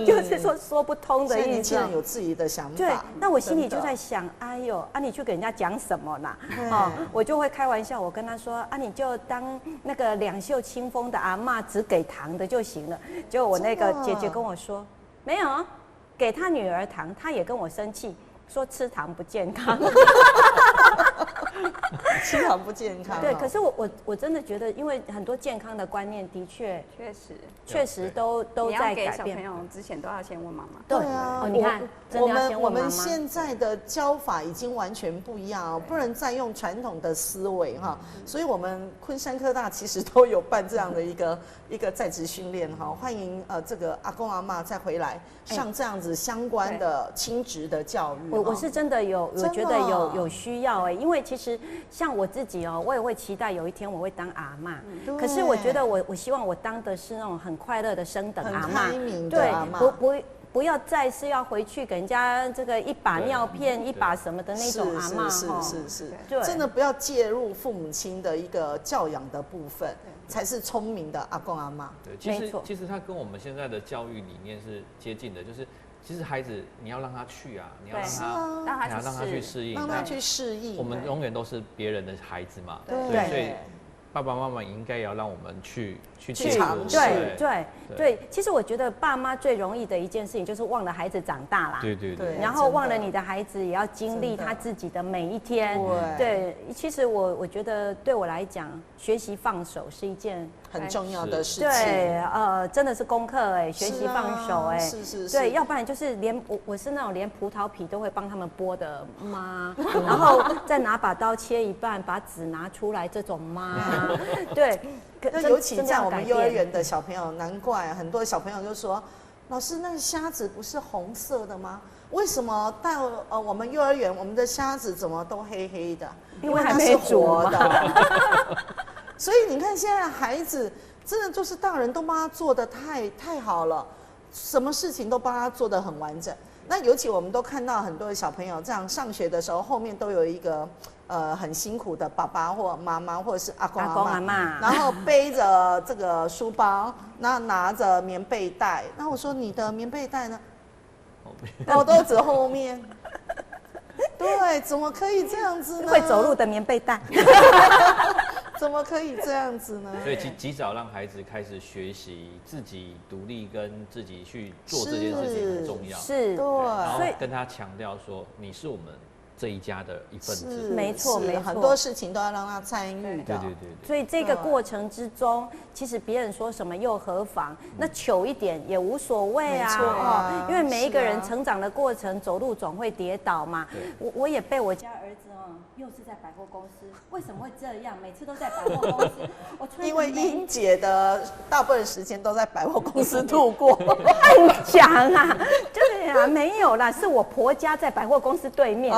就是说不通的意思。年轻人有自己的想法。对，那我心里就在想，哎呦，你去给人家讲什么啦？哦，我就会开玩笑，我跟他说，你就当那个两袖清风的阿嬷，只给糖的就行了。结果我那个姐姐跟我说，没有，给他女儿糖，他也跟我生气，说吃糖不健康。吃糖不健康。对，可是我真的觉得，因为很多健康的观念的确都在改变。小朋友之前都要先问妈妈。对啊，你看，我们现在的教法已经完全不一样哦，不能再用传统的思维哈。所以我们昆山科大其实都有办这样的一个在职训练哈，欢迎这个阿公阿嬷再回来上这样子相关的亲职的教育。我是真的有觉得有需要因为其实像我自己我也会期待有一天我会当阿嬷，可是我觉得我希望我当的是那种很快乐的升等阿嬷，对，不要再是要回去给人家这个一把尿片一把什么的那种阿嬷是，真的不要介入父母亲的一个教养的部分，才是聪明的阿公阿嬷。对，其实他跟我们现在的教育理念是接近的，就是其实孩子你要让他去啊，你要让他去适应，让他去适应。我们永远都是别人的孩子嘛，对，所以爸爸妈妈应该要让我们去尝试。对，其实我觉得爸妈最容易的一件事情就是忘了孩子长大啦，对，然后忘了你的孩子也要经历他自己的每一天。对，其实我觉得对我来讲，学习放手是一件很重要的事情。对，真的是功课学习放手是，对，要不然就是连我是那种连葡萄皮都会帮他们剥的妈，然后再拿把刀切一半，把籽拿出来这种妈，对。那尤其在我们幼儿园的小朋友，难怪很多小朋友就说：“老师，那个虾子不是红色的吗？为什么到我们幼儿园，我们的虾子怎么都黑黑的？因为它是活的。”所以你看，现在孩子真的就是大人都帮他做的太好了，什么事情都帮他做得很完整。那尤其我们都看到很多的小朋友这样上学的时候，后面都有一个很辛苦的爸爸或妈妈或者是阿公阿嬷，然后背着这个书包，然后拿着棉被袋。那我说你的棉被袋呢？我都指后面。对，怎么可以这样子呢？会走路的棉被袋。怎么可以这样子呢？所以及早让孩子开始学习自己独立跟自己去做这件事情很重要。是，对，然后跟他强调说你是我们这一家的一份子。没错，很多事情都要让他参与的。对。所以这个过程之中，其实别人说什么又何妨？那糗一点也无所谓啊。因为每一个人成长的过程，走路总会跌倒嘛。我也被我家儿子又是在百货公司，为什么会这样？每次都在百货公司。因为英姐的大部分时间都在百货公司度过。乱讲啊，对啊，没有啦，是我婆家在百货公司对面。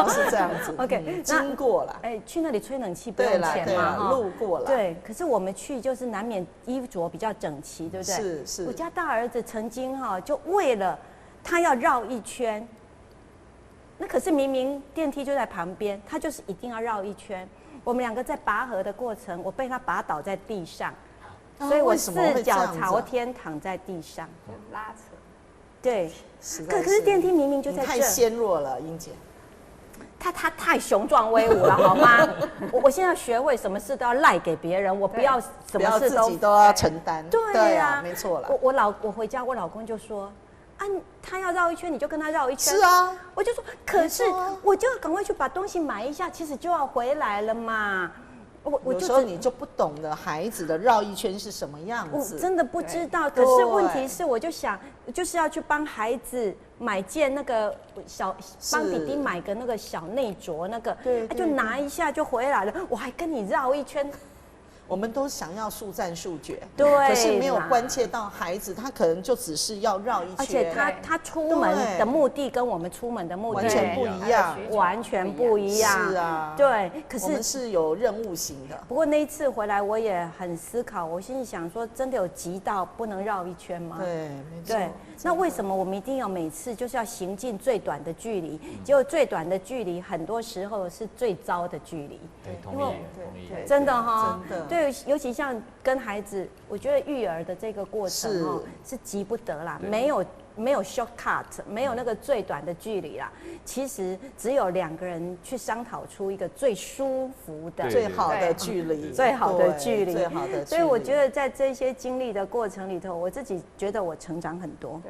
是这样子。OK， 经过了。去那里吹冷气不用钱嘛，路过了。对，可是我们去就是难免衣着比较整齐，对不对？是。我家大儿子曾经就为了他要绕一圈。那可是明明电梯就在旁边，他就是一定要绕一圈。我们两个在拔河的过程，我被他拔倒在地上，所以我四脚朝天躺在地上，拉扯。对，可是电梯明明就在这。太纤弱了，英姐。他太雄壮威武了，好吗？我现在学会什么事都要赖给别人，我不要什么事自己都要承担。对啊，没错了。我回家，我老公就说。他要绕一圈，你就跟他绕一圈。是啊，我就说，可是我就赶快去把东西买一下，其实就要回来了嘛。有时候你就不懂得孩子的绕一圈是什么样子，我真的不知道。可是问题是，我就想，就是要去帮孩子买件那个帮弟弟买个那个小内着那个，就拿一下就回来了。我还跟你绕一圈。我们都想要速战速决，对，可是没有关切到孩子，他可能就只是要绕一圈，而且他出门的目的跟我们出门的目的完全不一样，完全不一样。是啊，对，可是我们是有任务型的。不过那一次回来，我也很思考，我心里想说，真的有急到不能绕一圈吗？对，没错。对，那为什么我们一定要每次就是要行进最短的距离？结果最短的距离很多时候是最糟的距离。对，同意。真的哈，对，尤其像跟孩子，我觉得育儿的这个过程是急不得啦，没有 shortcut， 没有那个最短的距离啦。其实只有2个人去商讨出一个最舒服的、最好的距离，最好的距离，最好的距离。所以我觉得在这些经历的过程里头，我自己觉得我成长很多。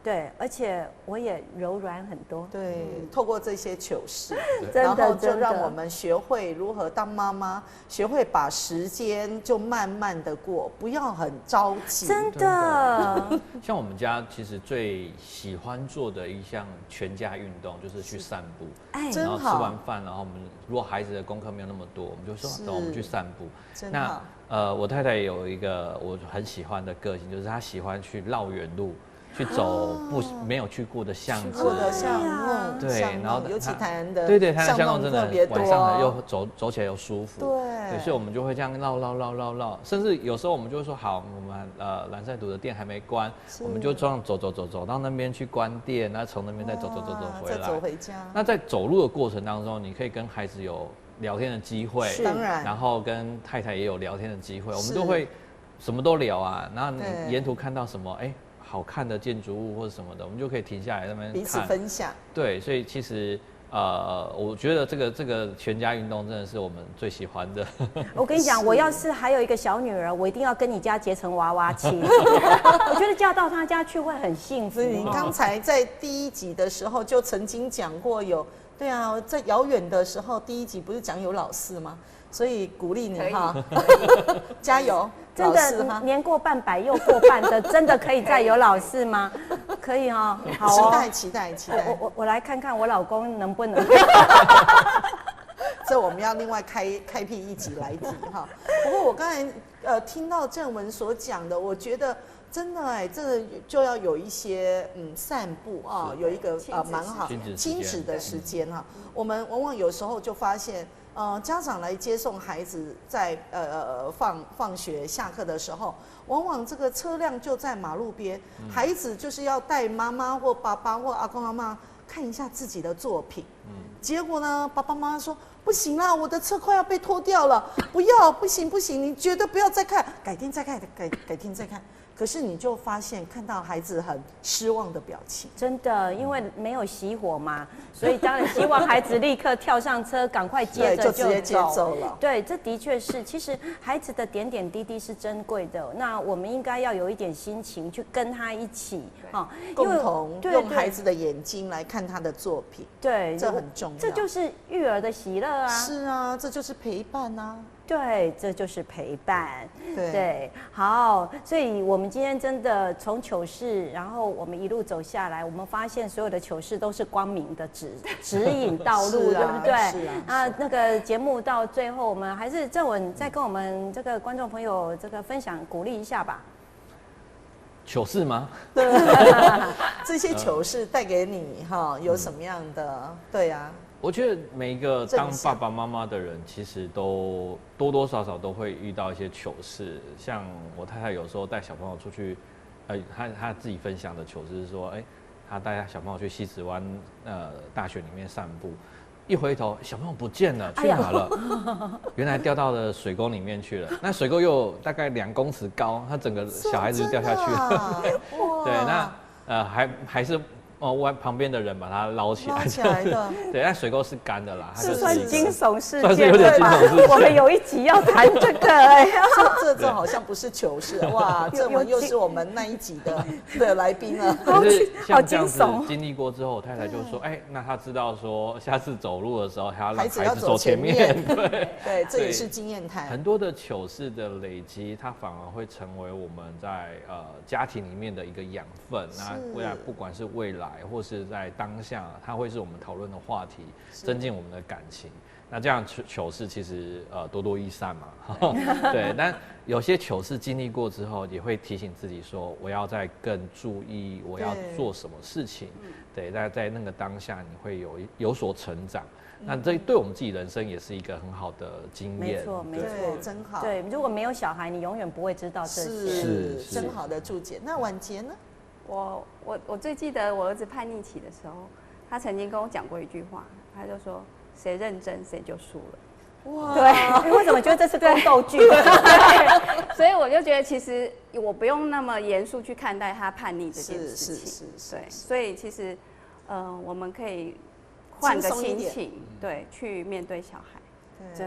对，而且我也柔软很多。对，透过这些糗事，然后就让我们学会如何当妈妈，学会把时间就慢慢的过，不要很着急。真的，像我们家其实最喜欢做的一项全家运动就是去散步。然后吃完饭，然后我们如果孩子的功课没有那么多，我们就说等我们去散步。那我太太有一个我很喜欢的个性，就是她喜欢去绕远路。去走没有去过的巷子，对，然后尤其台南的，对，台南巷弄真的晚上又走起来又舒服，对，所以我们就会这样绕，甚至有时候我们就会说好，我们蓝晒图的店还没关，我们就这样走到那边去关店，那从那边再走回来，再走回家。那在走路的过程当中，你可以跟孩子有聊天的机会，当然，然后跟太太也有聊天的机会，我们都会什么都聊啊，然后你沿途看到什么，好看的建筑物或者什么的，我们就可以停下来那边看，彼此分享。对，所以其实我觉得这个全家运动真的是我们最喜欢的。我跟你讲，我要是还有一个小女儿，我一定要跟你家结成娃娃亲。我觉得嫁到她家去会很幸福。你刚才在第1集的时候就曾经讲过对啊，在遥远的时候第1集不是讲有老4吗？所以鼓励你哈，加油！真的年过半百又过半的，真的可以再有老4吗？可以哦，好哦，期待。我来看看我老公能不能。这我们要另外开辟1集来提哈。不过我刚才听到正文所讲的，我觉得真的这就要有一些散步啊，有一个蛮好亲子的时间哈。我们往往有时候就发现。家长来接送孩子在放学下课的时候，往往这个车辆就在马路边，孩子就是要带妈妈或爸爸或阿公阿嬷看一下自己的作品。结果呢，爸爸妈妈说不行啦，我的车快要被拖掉了，不行，你绝对不要再看，改天再看，改天再看。可是你就发现看到孩子很失望的表情，真的，因为没有熄火嘛，所以当然希望孩子立刻跳上车，赶快接着就直接接走了。对，这的确是，其实孩子的点点滴滴是珍贵的，那我们应该要有一点心情去跟他一起共同用孩子的眼睛来看他的作品，对，这很重要。这就是育儿的喜乐啊！是啊，这就是陪伴啊。对，这就是陪伴。对，好，所以我们今天真的从糗事，然后我们一路走下来，我们发现所有的糗事都是光明的指引道路，对不对？是啊。那个节目到最后，我们还是正文再跟我们这个观众朋友这个分享鼓励一下吧。糗事吗？对，这些糗事带给你有什么样的？对啊。我觉得每一个当爸爸妈妈的人，其实都多多少少都会遇到一些糗事。像我太太有时候带小朋友出去，她自己分享的糗事是说，她带小朋友去西子湾大学里面散步，一回头小朋友不见了，去哪了？原来掉到了水沟里面去了。那水沟又大概2公尺高，他整个小孩子就掉下去了。对，那还是。旁边的人把它捞起来的，对，但水沟是干的啦，是算惊悚事件，算是有点惊悚事件。我们有一集要谈这个，这好像不是糗事哇，这又是我们那一集的来宾了。可是像这样子经历过之后，我太太就说，那她知道说下次走路的时候，还要让孩子走前面，对，这也是经验谈。很多的糗事的累积，它反而会成为我们在家庭里面的一个养分。那未来不管是未来。或是在当下，它会是我们讨论的话题，增进我们的感情。那这样糗事其实多多益善嘛，对。但有些糗事经历过之后，也会提醒自己说，我要再更注意我要做什么事情。对，在那个当下，你会有所成长。那这对我们自己人生也是一个很好的经验。没错，没错，真好。对，如果没有小孩，你永远不会知道这些。是真好的注解。那婉洁呢？我最记得我儿子叛逆期的时候，他曾经跟我讲过一句话，他就说：“谁认真谁就输了。”哇，对，你为什么觉得这是宫斗剧？所以我就觉得其实我不用那么严肃去看待他叛逆这件事情。对，所以其实我们可以换个心情，对，去面对小孩。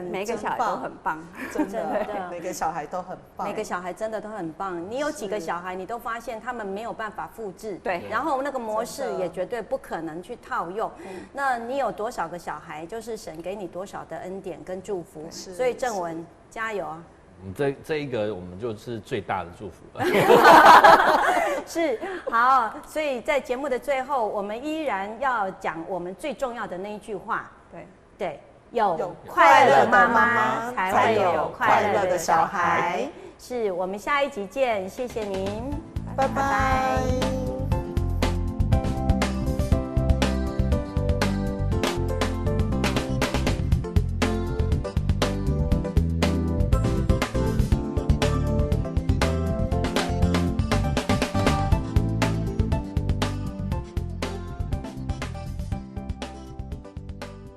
每一个小孩都很棒，真的，每个小孩都很棒，每个小孩真的都很棒。你有几个小孩，你都发现他们没有办法复制，对，然后那个模式也绝对不可能去套用。那你有多少个小孩，就是神给你多少的恩典跟祝福。所以正文加油啊！这一个我们就是最大的祝福了。是好，所以在节目的最后，我们依然要讲我们最重要的那一句话。对。有快乐的妈妈，才会有快乐的小孩。是我们下一集见，谢谢您，拜拜。